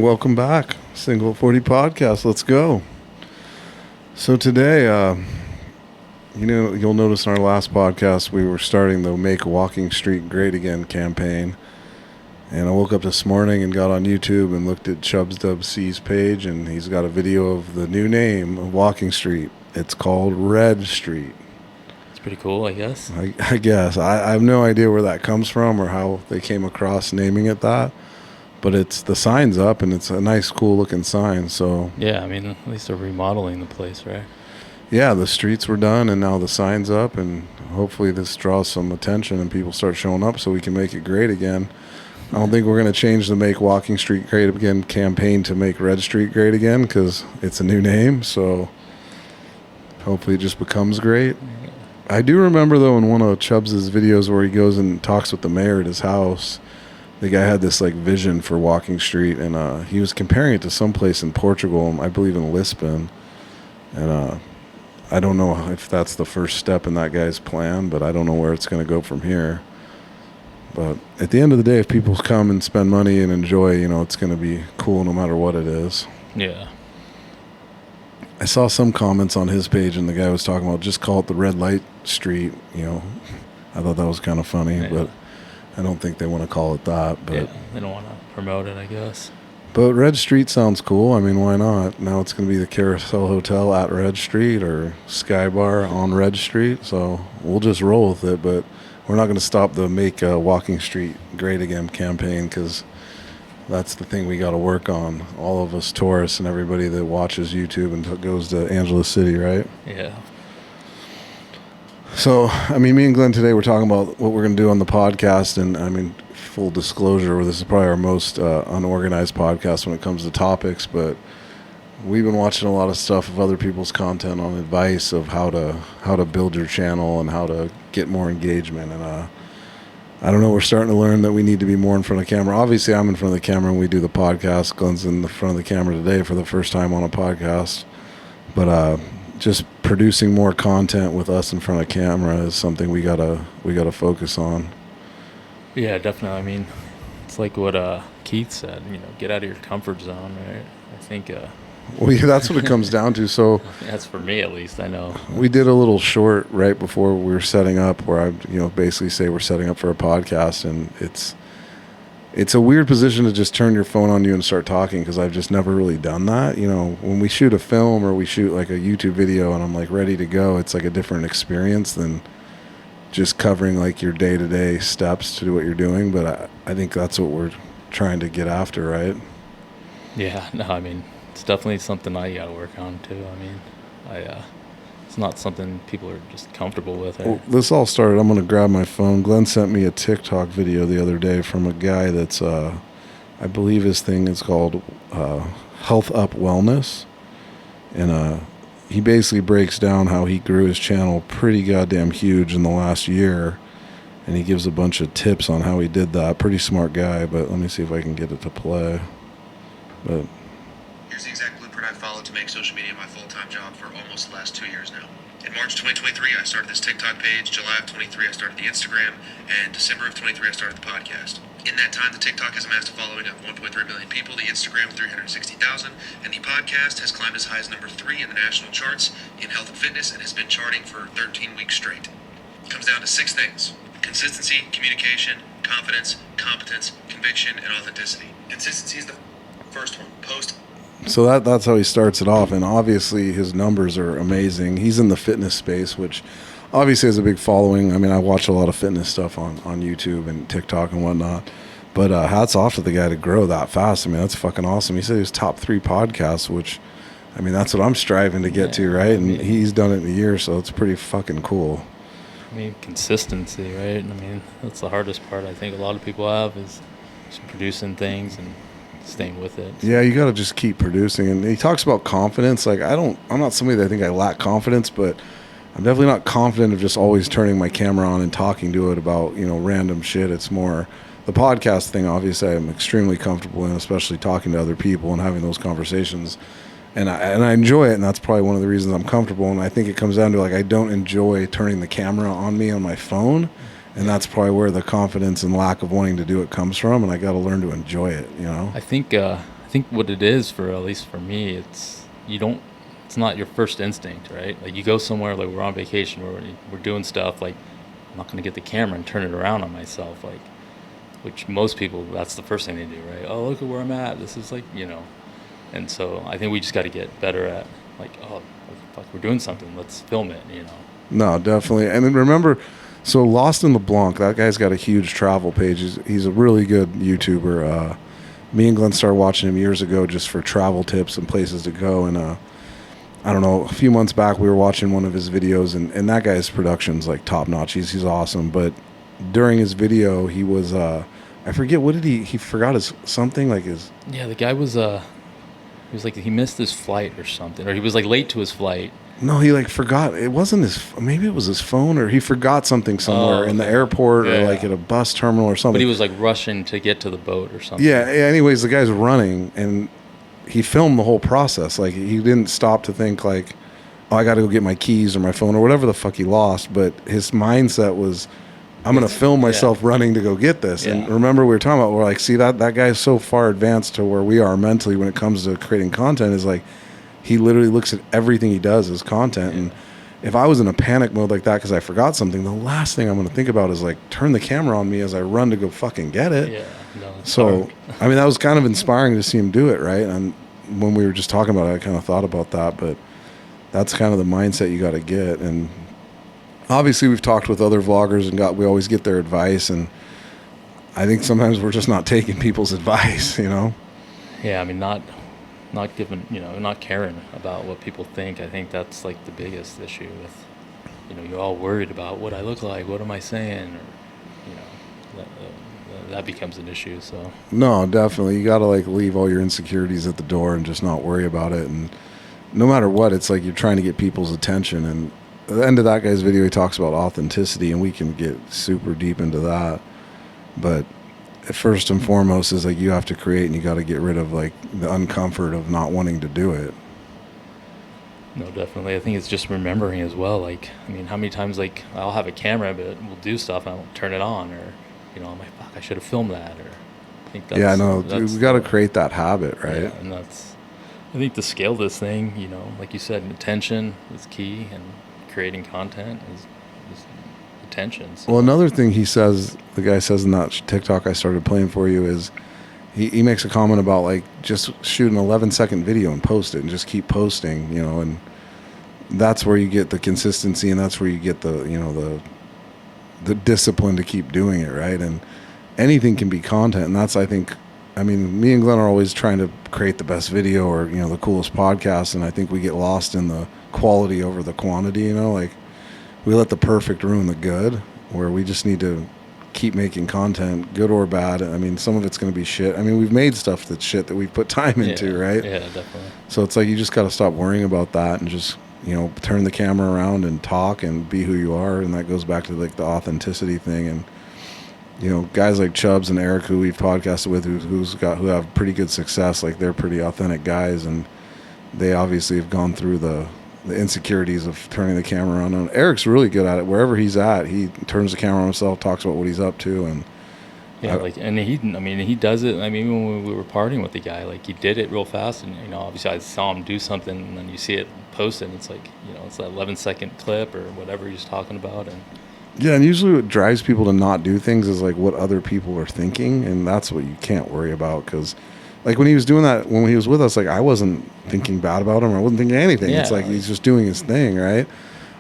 welcome back. Single 40 podcast. Let's go. So today, you'll notice in our last podcast, we were starting the Make Walking Street Great Again campaign. And I woke up this morning and got on YouTube and looked at Chubbs WC's page, and he's got a video of the new name of Walking Street. It's called Red Street. It's pretty cool, I guess. I guess. I have no idea where that comes from or how they came across naming it that. But the sign's up, and it's a nice, cool-looking sign. So yeah, I mean, at least they're remodeling the place, right? Yeah, the streets were done, and now the sign's up, and hopefully this draws some attention and people start showing up so we can make it great again. I don't think we're going to change the Make Walking Street Great Again campaign to Make Red Street Great Again because it's a new name, so hopefully it just becomes great. I do remember, though, in one of Chubbs' videos where he goes and talks with the mayor at his house, the guy had this vision for Walking Street, and he was comparing it to someplace in Portugal, I believe in Lisbon. And I don't know if that's the first step in that guy's plan, but I don't know where it's going to go from here. But at the end of the day, if people come and spend money and enjoy, it's going to be cool no matter what it is. Yeah. I saw some comments on his page, and the guy was talking about just call it the Red Light Street. I thought that was kind of funny, yeah. But I don't think they want to call it that. But yeah, they don't want to promote it, I guess. But Red Street sounds cool. I mean, why not? Now it's going to be the Carousel Hotel at Red Street or Sky Bar on Red Street. So we'll just roll with it. But we're not going to stop the Make Walking Street Great Again campaign because that's the thing we got to work on. All of us tourists and everybody that watches YouTube and goes to Angeles City, right? Yeah. So, me and Glenn today, we're talking about what we're going to do on the podcast. And, full disclosure, this is probably our most unorganized podcast when it comes to topics. But we've been watching a lot of stuff of other people's content on advice of how to build your channel and how to get more engagement. And I don't know, we're starting to learn that we need to be more in front of the camera. Obviously, I'm in front of the camera when we do the podcast. Glenn's in the front of the camera today for the first time on a podcast. But just producing more content with us in front of camera is something we gotta focus on. Yeah, definitely. It's like what Keith said. Get out of your comfort zone, right? I think. Well, yeah, that's what it comes down to. So that's for me, at least. I know. We did a little short right before we were setting up, where I, basically say we're setting up for a podcast, and it's a weird position to just turn your phone on you and start talking because I've just never really done that. When we shoot a film or we shoot a YouTube video and I'm ready to go, it's a different experience than just covering your day-to-day steps to do what you're doing. But I think that's what we're trying to get after, right? Yeah, no, it's definitely something I got to work on too. It's not something people are just comfortable with. Well, this all started, I'm going to grab my phone. Glenn sent me a TikTok video the other day from a guy that's, I believe his thing is called Health Up Wellness. And he basically breaks down how he grew his channel pretty goddamn huge in the last year. And he gives a bunch of tips on how he did that. Pretty smart guy, but let me see if I can get it to play. But here's the exact blueprint I followed to make social media my full-time job for almost the last 2 years now. In March 2023, I started this TikTok page. July of 23, I started the Instagram. And December of 23, I started the podcast. In that time, the TikTok has amassed a following of 1.3 million people, the Instagram 360,000, and the podcast has climbed as high as number 3 in the national charts in health and fitness and has been charting for 13 weeks straight. It comes down to 6 things: consistency, communication, confidence, competence, conviction, and authenticity. Consistency is the first one. Post. So that's how he starts it off, and obviously his numbers are amazing. He's in the fitness space, which obviously has a big following. I watch a lot of fitness stuff on YouTube and TikTok and whatnot. But hats off to the guy to grow that fast. That's fucking awesome. He said he was top 3 podcasts, which, that's what I'm striving to get to, right? And he's done it in a year, so it's pretty fucking cool. Consistency, right? That's the hardest part I think a lot of people have is just producing things and staying with it. Yeah, you got to just keep producing. And he talks about confidence. I'm not somebody that I think I lack confidence, but I'm definitely not confident of just always turning my camera on and talking to it about, random shit. It's more the podcast thing. Obviously, I'm extremely comfortable in, especially talking to other people and having those conversations. And I enjoy it, and that's probably one of the reasons I'm comfortable. And I think it comes down to I don't enjoy turning the camera on me on my phone. And that's probably where the confidence and lack of wanting to do it comes from, and I got to learn to enjoy it, I think think what it is, for at least for me, it's not your first instinct, right? Like you go somewhere, like we're on vacation, we're doing stuff, like I'm not going to get the camera and turn it around on myself, like, which most people, that's the first thing they do, right? Oh, look at where I'm at. This is like, and so I think we just got to get better at, like, oh, fuck, we're doing something. Let's film it, No, definitely. And then remember, so Lost in LeBlanc, that guy's got a huge travel page. He's a really good YouTuber. Me and Glenn started watching him years ago just for travel tips and places to go. And I don't know, a few months back we were watching one of his videos, and that guy's production's like top notch. He's awesome. But during his video, he was I forget, what did he forgot his something, like his. Yeah, the guy was he was like, he missed his flight or something, or he was like late to his flight. No, he like forgot. It wasn't maybe it was his phone, or he forgot something somewhere in the airport or like at a bus terminal or something. But he was like rushing to get to the boat or something. Yeah. Anyways, the guy's running, and he filmed the whole process. Like he didn't stop to think like, oh, I got to go get my keys or my phone or whatever the fuck he lost. But his mindset was, I'm going to film myself running to go get this. Yeah. And remember, we were talking about, we're like, see, that guy's so far advanced to where we are mentally when it comes to creating content, is like, he literally looks at everything he does as content. Yeah. And if I was in a panic mode like that because I forgot something, the last thing I'm going to think about is like, turn the camera on me as I run to go fucking get it. Yeah. No, so, I mean, that was kind of inspiring to see him do it, right? And when we were just talking about it, I kind of thought about that, but that's kind of the mindset you got to get. And obviously we've talked with other vloggers and we always get their advice, and I think sometimes we're just not taking people's advice, Yeah, I mean, not giving, not caring about what people think. I think that's like the biggest issue with, you're all worried about what I look like, what am I saying, or, that becomes an issue. So no, definitely, you got to like leave all your insecurities at the door and just not worry about it. And no matter what, it's like you're trying to get people's attention. And at the end of that guy's video, he talks about authenticity, and we can get super deep into that. But first and foremost is like, you have to create, and you got to get rid of like the uncomfort of not wanting to do it. No, definitely. I think it's just remembering as well. Like, I mean, how many times like I'll have a camera, but we'll do stuff and I won't turn it on, or I'm like, fuck, I should have filmed that. Or I think that's, yeah, no, we got to create that habit, right? Yeah, and I think to scale this thing, like you said, attention is key, and creating content is attention. So. Well, another thing the guy says in that TikTok I started playing for you, is he makes a comment about like, just shoot an 11-second video and post it and just keep posting, and that's where you get the consistency, and that's where you get the discipline to keep doing it, right? And anything can be content, and that's, I think, I mean, me and Glenn are always trying to create the best video or, the coolest podcast, and I think we get lost in the quality over the quantity, like we let the perfect ruin the good, where we just need to keep making content, good or bad. I mean, some of it's going to be shit. I mean, we've made stuff that's shit that we've put time into, right? Yeah, definitely. So it's like, you just got to stop worrying about that and just, turn the camera around and talk and be who you are. And that goes back to like the authenticity thing. And, guys like Chubbs and Eric, who we've podcasted with, who have pretty good success, like they're pretty authentic guys, and they obviously have gone through the insecurities of turning the camera on. And Eric's really good at it. Wherever he's at, he turns the camera on himself, talks about what he's up to, and he does it. I mean, when we were partying with the guy, like he did it real fast, and obviously I saw him do something, and then you see it posted, and it's like, it's that 11-second clip or whatever he's talking about, and yeah, and usually what drives people to not do things is like what other people are thinking, and that's what you can't worry about. Because like when he was doing that, when he was with us, like I wasn't thinking bad about him, I wasn't thinking anything. Yeah, it's like he's just doing his thing, right?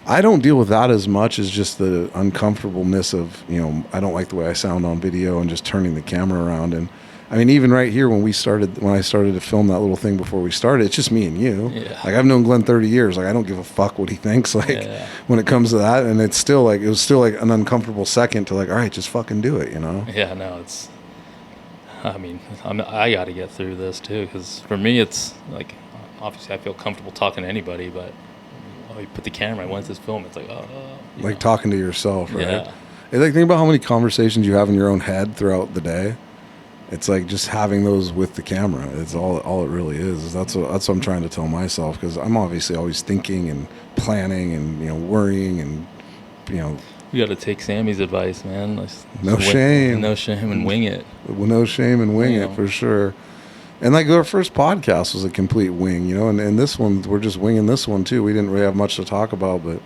I don't deal with that as much as just the uncomfortableness of, I don't like the way I sound on video, and just turning the camera around. And I mean, even right here, when I started to film that little thing before we started, it's just me and you. Yeah. Like I've known Glenn 30 years. Like I don't give a fuck what he thinks. Like when it comes to that, and it was still like an uncomfortable second to like, all right, just fucking do it, Yeah, no, it's. I mean, I got to get through this too, because for me, it's like, obviously, I feel comfortable talking to anybody, but you put the camera, once it's filmed, it's like, like talking to yourself, right? Yeah. It's like, think about how many conversations you have in your own head throughout the day. It's like just having those with the camera. It's all it really is. That's what I'm trying to tell myself, because I'm obviously always thinking and planning and worrying and You got to take Sammy's advice, man. No shame, and wing it. No shame and wing it for sure. And like our first podcast was a complete wing, you know, and this one, we're just winging this one too. We didn't really have much to talk about, but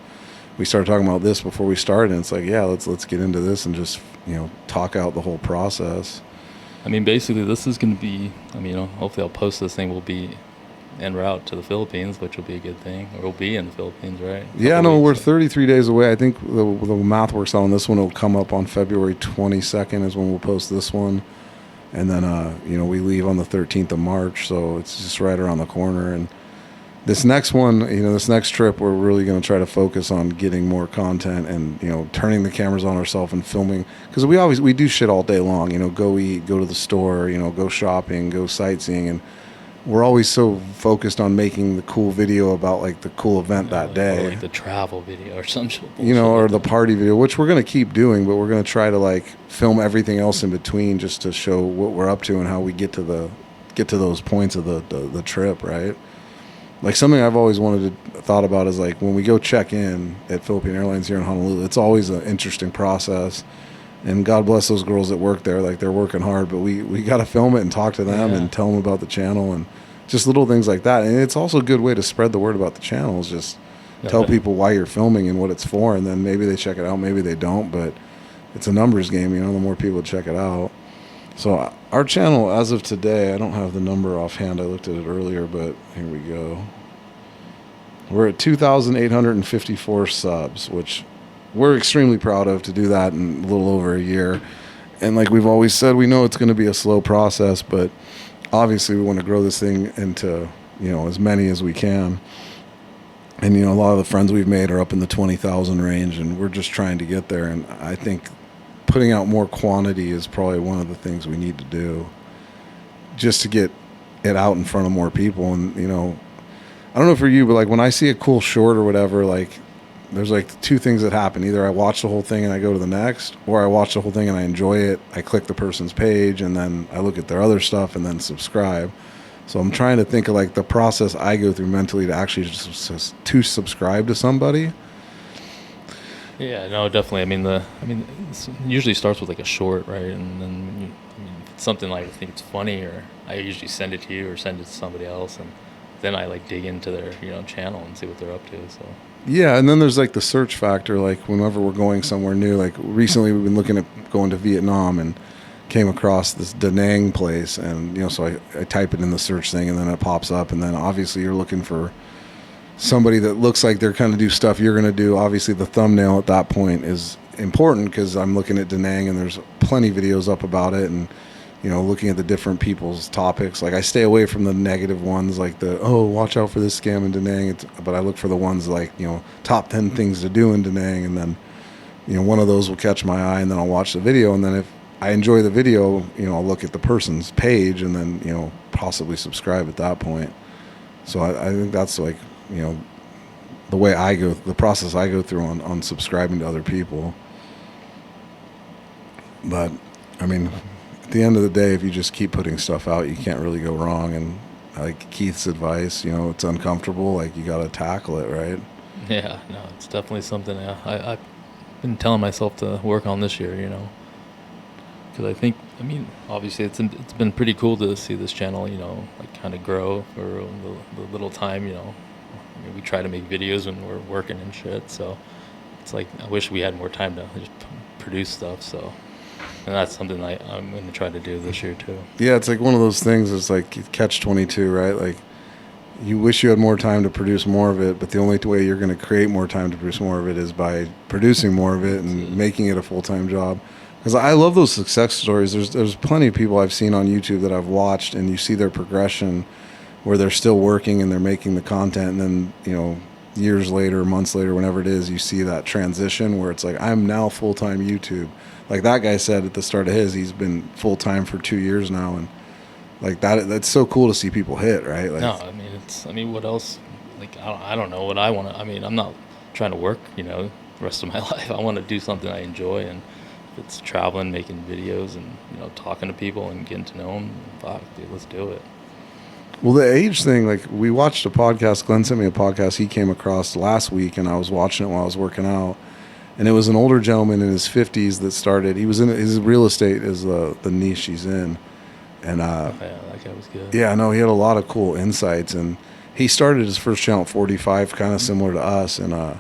we started talking about this before we started. And it's like, yeah, let's get into this and just, you know, talk out the whole process. I mean, basically, this is going to be, I mean, you know, hopefully I'll post this thing. We'll be en route to the Philippines, which will be a good thing. Or we'll be in the Philippines, right? Yeah, no, we're 33 days away. I think the math works out on this one. It'll come up on February 22nd is when we'll post this one. And then, you know, we leave on the 13th of March, so it's just right around the corner. And this next one, you know, this next trip, we're really going to try to focus on getting more content and, you know, turning the cameras on ourselves and filming. Because we do shit all day long, you know, go eat, go to the store, you know, go shopping, go sightseeing. And we're always so focused on making the cool video about like the cool event that day. Or like the travel video or some shit. You know, or the party video, which we're going to keep doing, but we're going to try to like film everything else in between just to show what we're up to and how we get to those points of the trip, right? Like something I've always thought about is like when we go check in at Philippine Airlines here in Honolulu, it's always an interesting process. And God bless those girls that work there. Like they're working hard, but we got to film it and talk to them and tell them about the channel and just little things like that. And it's also a good way to spread the word about the channel is just tell people why you're filming and what it's for. And then maybe they check it out, maybe they don't, but it's a numbers game, you know, the more people check it out. So our channel, as of today, I don't have the number offhand. I looked at it earlier, but here we go. We're at 2,854 subs, which we're extremely proud of to do that in a little over a year. And like we've always said, we know it's going to be a slow process, but obviously we want to grow this thing into, you know, as many as we can. And, you know, a lot of the friends we've made are up in the 20,000 range, and we're just trying to get there. And I think putting out more quantity is probably one of the things we need to do just to get it out in front of more people. And, you know, I don't know for you, but like when I see a cool short or whatever, like there's like two things that happen. Either I watch the whole thing and I go to the next, or I watch the whole thing and I enjoy it. I click the person's page and then I look at their other stuff and then subscribe. So I'm trying to think of like the process I go through mentally to actually just to subscribe to somebody. Yeah, no, definitely. I mean, it usually starts with like a short, right? And then when if it's something like I think it's funny, or I usually send it to you or send it to somebody else, and then I like dig into their, you know, channel and see what they're up to. So yeah, and then there's like the search factor. Like whenever we're going somewhere new, like recently we've been looking at going to Vietnam and came across this Da Nang place, and you know, so I type it in the search thing and then it pops up, and then obviously you're looking for somebody that looks like they're kind of do stuff you're going to do. Obviously the thumbnail at that point is important because I'm looking at Da Nang and there's plenty of videos up about it, and you know, looking at the different people's topics. Like I stay away from the negative ones, like watch out for this scam in Da Nang. But I look for the ones like, you know, top 10 things to do in Da Nang, and then, you know, one of those will catch my eye, and then I'll watch the video, and then if I enjoy the video, you know, I'll look at the person's page and then, you know, possibly subscribe at that point. So I think that's like, you know, the process I go through on subscribing to other people. But I mean, at the end of the day, if you just keep putting stuff out, you can't really go wrong. And like Keith's advice, you know, it's uncomfortable, like you got to tackle it, right? yeah, no, it's definitely something I've been telling myself to work on this year, you know, because I think, I mean, obviously it's been pretty cool to see this channel, you know, like kind of grow for the little time, you know. I mean, we try to make videos when we're working and shit, so it's like I wish we had more time to just produce stuff. So, and that's something I'm going to try to do this year too. Yeah, it's like one of those things. It's like catch-22, right? Like you wish you had more time to produce more of it, but the only way you're going to create more time to produce more of it is by producing more of it and making it a full-time job. Because I love those success stories. There's plenty of people I've seen on YouTube that I've watched, and you see their progression where they're still working and they're making the content, and then, you know, years later, months later, whenever it is, you see that transition where it's like, I'm now full-time YouTube. Like that guy said at the start of he's been full-time for 2 years now, and like that's so cool to see people hit, right? Like, no, I mean, what else? Like, I don't know what I want to, I mean, I'm not trying to work, you know, the rest of my life. I want to do something I enjoy, and if it's traveling, making videos, and, you know, talking to people and getting to know them, fuck, dude, let's do it. Well, the age thing, like we watched a podcast, Glenn sent me a podcast he came across last week, and I was watching it while I was working out, and it was an older gentleman in his 50s that started, he was in his real estate is the niche he's in, And Yeah, that guy was good. yeah, no, he had a lot of cool insights, and he started his first channel at 45, kind of similar to us, and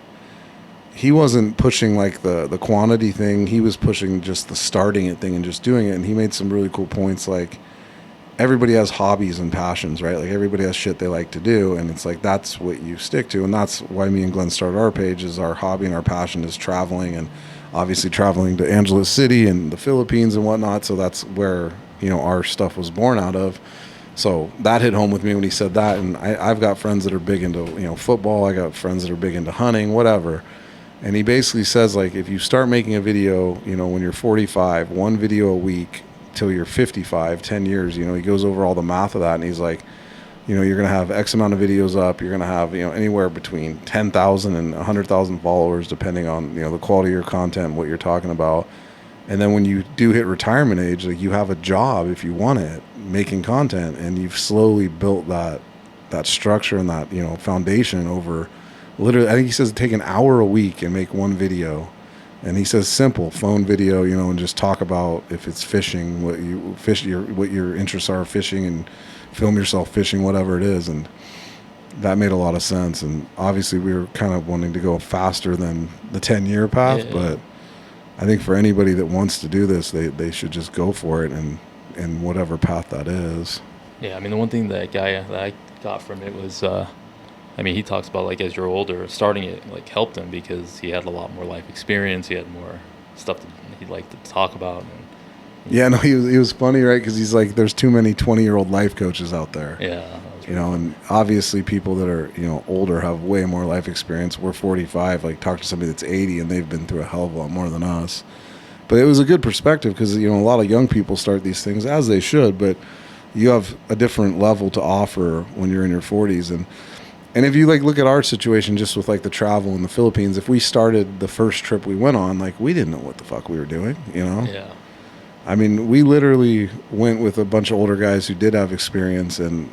he wasn't pushing like the quantity thing. He was pushing just the starting it thing and just doing it. And he made some really cool points, like everybody has hobbies and passions, right? Like everybody has shit they like to do, and it's like that's what you stick to. And that's why me and Glenn started our page. Is our hobby and our passion is traveling, and obviously traveling to Angeles City and the Philippines and whatnot. So that's where, you know, our stuff was born out of. So that hit home with me when he said that. And I've got friends that are big into, you know, football. I got friends that are big into hunting, whatever. And he basically says, like, if you start making a video, you know, when you're 45, one video a week till you're 55, 10 years, you know, he goes over all the math of that. And he's like, you know, you're going to have X amount of videos up. You're going to have, you know, anywhere between 10,000 and 100,000 followers, depending on, you know, the quality of your content, what you're talking about. And then when you do hit retirement age, like, you have a job if you want it, making content, and you've slowly built that structure and that, you know, foundation over literally. I think he says take an hour a week and make one video. And he says simple phone video, you know, and just talk about if it's fishing, what your interests are fishing, and film yourself fishing, whatever it is. And that made a lot of sense. And obviously we were kind of wanting to go faster than the 10-year path, but I think for anybody that wants to do this, they should just go for it, and whatever path that is. Yeah, I mean, the one thing that I got from it was, I mean, he talks about, like, as you're older, starting it, like, helped him because he had a lot more life experience. He had more stuff that he'd like to talk about. And, yeah, no, he was funny, right? Because he's like, there's too many 20-year-old life coaches out there. Yeah. That was You know, and obviously people that are, you know, older have way more life experience. We're 45. Like, talk to somebody that's 80 and they've been through a hell of a lot more than us. But it was a good perspective because, you know, a lot of young people start these things, as they should, but you have a different level to offer when you're in your 40s. And if you, like, look at our situation just with, like, the travel in the Philippines, if we started the first trip we went on, like, we didn't know what the fuck we were doing, you know? Yeah. I mean, we literally went with a bunch of older guys who did have experience, and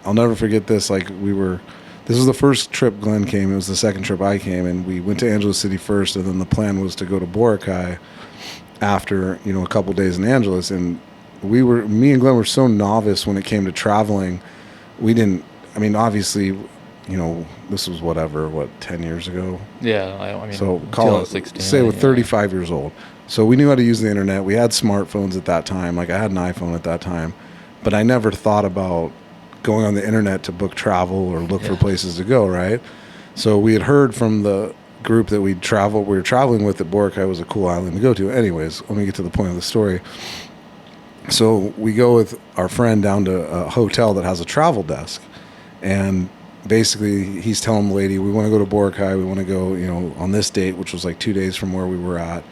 I'll never forget this. Like, this was the first trip Glenn came. It was the second trip I came, and we went to Angeles City first, and then the plan was to go to Boracay after, you know, a couple days in Angeles. And me and Glenn were so novice when it came to traveling. We didn't, I mean, obviously, you know, this was 10 years ago? Yeah, I mean, So call it, 16, say we're 35 years old. So we knew how to use the internet. We had smartphones at that time. Like, I had an iPhone at that time, but I never thought about going on the internet to book travel or look for places to go, right? So we had heard from the group that we were traveling with that Boracay was a cool island to go to. Anyways, let me get to the point of the story. So we go with our friend down to a hotel that has a travel desk, and basically he's telling the lady, we want to go to Boracay, we want to go, you know, on this date, which was like 2 days from where we were at,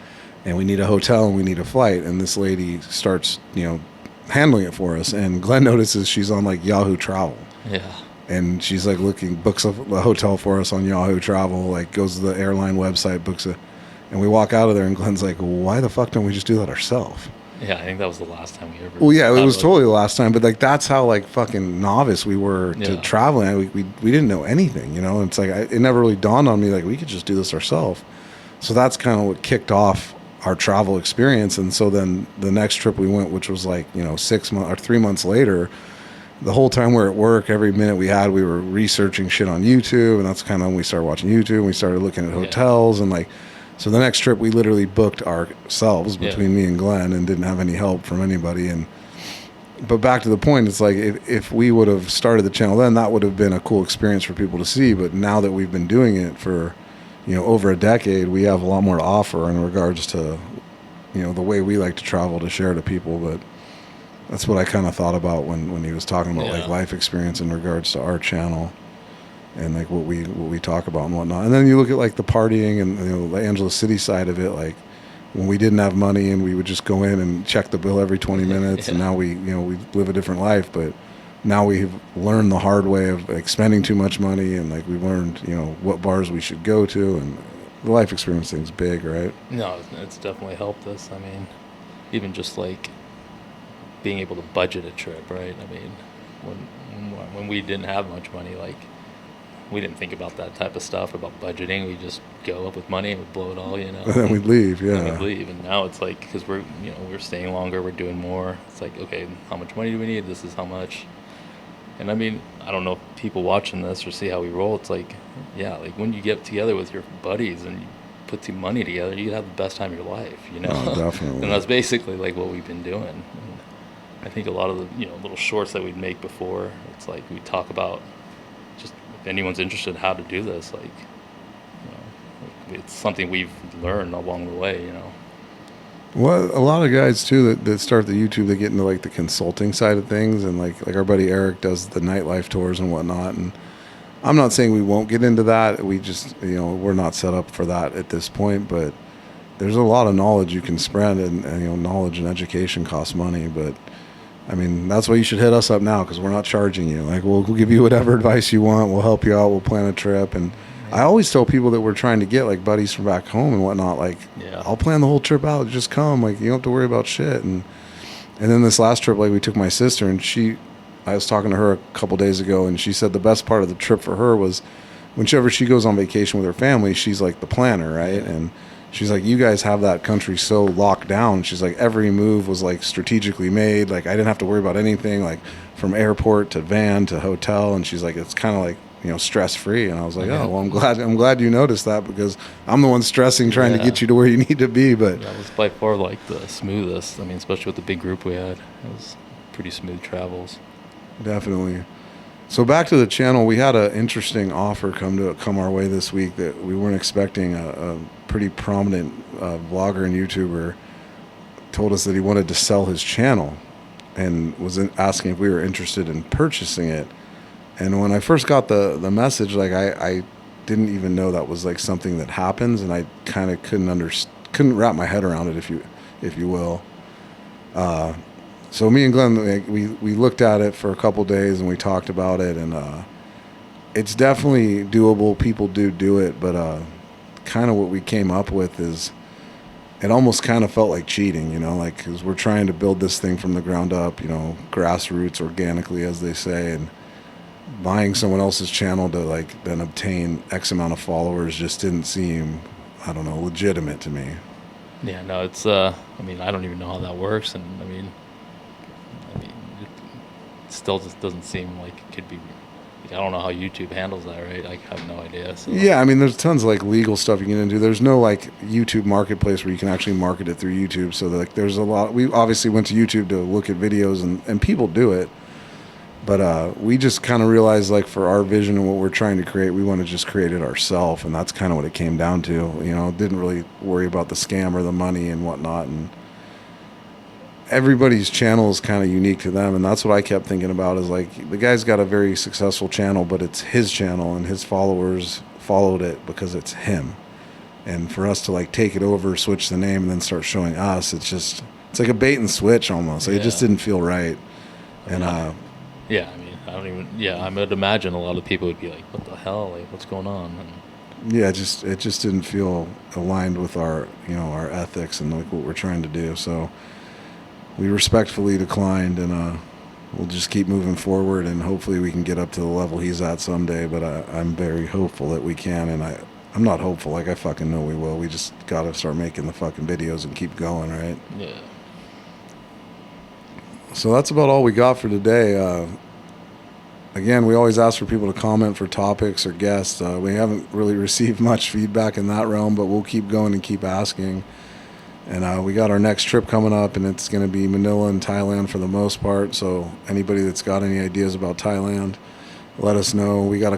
and we need a hotel and we need a flight. And this lady starts, you know, handling it for us, and Glenn notices she's on, like, Yahoo Travel. Yeah. And she's, like, books a hotel for us on Yahoo Travel, like, goes to the airline website, books it. And we walk out of there, and Glenn's like, why the fuck don't we just do that ourselves? Yeah, I think that was the last time we ever. Well, yeah, it was totally the last time, but, like, that's how, like, fucking novice we were to traveling. We didn't know anything, you know? It's like, it never really dawned on me, like, we could just do this ourselves. So that's kind of what kicked off our travel experience. And so then the next trip we went, which was, like, you know, 6 months or 3 months later, the whole time we were at work, every minute we had, we were researching shit on YouTube. And that's kind of when we started watching YouTube, and we started looking at hotels. And, like, so the next trip we literally booked ourselves between me and Glenn, and didn't have any help from anybody. But back to the point, it's like, if we would have started the channel then, that would have been a cool experience for people to see. But now that we've been doing it for, you know, over a decade, we have a lot more to offer in regards to, you know, the way we like to travel to share to people. But that's what I kind of thought about when he was talking about like life experience in regards to our channel, and like what we talk about and whatnot. And then you look at like the partying and, you know, the Angeles City side of it, like when we didn't have money and we would just go in and check the bill every 20 minutes. And now we live a different life, but now we've learned the hard way of like spending too much money, and like we've learned, you know, what bars we should go to, and the life experience thing's big, right? No, it's definitely helped us. I mean, even just like being able to budget a trip, right? I mean, when we didn't have much money, like we didn't think about that type of stuff, about budgeting. We just go up with money and we blow it all, And then we'd leave, And then yeah. we'd leave. And now it's like, because we're staying longer, we're doing more. It's like, okay, how much money do we need? This is how much. And I mean, I don't know if people watching this or see how we roll. It's like, yeah, like when you get together with your buddies and you put some money together, you have the best time of your life, Oh, definitely. And that's basically like what we've been doing. And I think a lot of the little shorts that we'd make before, it's like we talk about just if anyone's interested in how to do this, like it's something we've learned along the way. Well, a lot of guys too that start the YouTube, they get into like the consulting side of things, and like our buddy Eric does the nightlife tours and whatnot. And I'm not saying we won't get into that. We just we're not set up for that at this point. But there's a lot of knowledge you can spread, and knowledge and education costs money. But I mean, that's why you should hit us up now, because we're not charging you. Like we'll give you whatever advice you want. We'll help you out. We'll plan a trip. And I always tell people that we're trying to get like buddies from back home and whatnot, like, Yeah. I'll plan the whole trip out. Just come. Like, you don't have to worry about shit. And then this last trip, like, we took my sister, and I was talking to her a couple days ago, and she said the best part of the trip for her was whenever she goes on vacation with her family, she's like the planner, right? And she's like, you guys have that country so locked down. She's like, every move was like strategically made. Like, I didn't have to worry about anything, like from airport to van to hotel. And she's like, it's kind of like, stress free. And I was like, oh, well, I'm glad you noticed that, because I'm the one stressing trying to get you to where you need to be. But that was by far like the smoothest. I mean, especially with the big group we had, it was pretty smooth travels. Definitely. So back to the channel, we had an interesting offer come our way this week that we weren't expecting. A pretty prominent vlogger and YouTuber told us that he wanted to sell his channel and was asking if we were interested in purchasing it. And when I first got the message, like I didn't even know that was like something that happens, and I kind of couldn't wrap my head around it, if you will. So me and Glenn, we looked at it for a couple days and we talked about it, and it's definitely doable. People do it, but kind of what we came up with is it almost kind of felt like cheating, like, because we're trying to build this thing from the ground up, grassroots, organically, as they say, and buying someone else's channel to like then obtain X amount of followers just didn't seem, I don't know, legitimate to me. Yeah, no, it's I mean, I don't even know how that works, and I mean it still just doesn't seem like it could be. Like, I don't know how YouTube handles that, right? I have no idea. So. Yeah, I mean, there's tons of like legal stuff you can get into. There's no like YouTube marketplace where you can actually market it through YouTube. So like, there's a lot. We obviously went to YouTube to look at videos, and people do it. But we just kind of realized, like, for our vision and what we're trying to create, we want to just create it ourselves, and that's kind of what it came down to. Didn't really worry about the scam or the money and whatnot. And everybody's channel is kind of unique to them, and that's what I kept thinking about. Is like, the guy's got a very successful channel, but it's his channel, and his followers followed it because it's him. And for us to like take it over, switch the name, and then start showing us, it's like a bait and switch almost. Like, it just didn't feel right. And yeah, I mean, I don't even. Yeah, I would imagine a lot of people would be like, "What the hell? Like, what's going on?" And yeah, it just didn't feel aligned with our our ethics and like what we're trying to do. So we respectfully declined, and we'll just keep moving forward, and hopefully we can get up to the level he's at someday. But I'm very hopeful that we can, and I'm not hopeful. Like, I fucking know we will. We just gotta start making the fucking videos and keep going, right? yeah. So that's about all we got for today. Again, we always ask for people to comment for topics or guests. We haven't really received much feedback in that realm, but we'll keep going and keep asking. And we got our next trip coming up, and it's going to be Manila and Thailand for the most part. So anybody that's got any ideas about Thailand, let us know. We got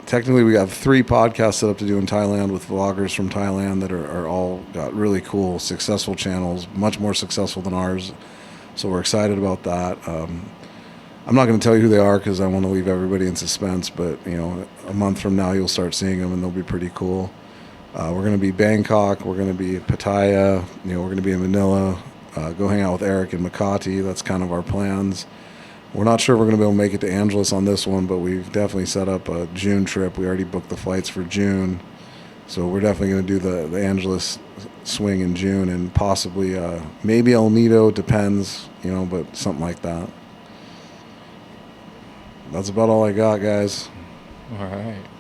technically we have 3 podcasts set up to do in Thailand with vloggers from Thailand that are all got really cool, successful channels, much more successful than ours. So we're excited about that. I'm not going to tell you who they are because I want to leave everybody in suspense, but a month from now you'll start seeing them, and they'll be pretty cool. We're going to be Bangkok, we're going to be Pattaya, we're going to be in Manila, go hang out with Eric and Makati. That's kind of our plans. We're not sure if we're going to be able to make it to Angeles on this one, but we've definitely set up a June trip. We already booked the flights for June. So we're definitely going to do the Angeles swing in June, and possibly maybe El Nido, depends, but something like that. That's about all I got, guys. All right.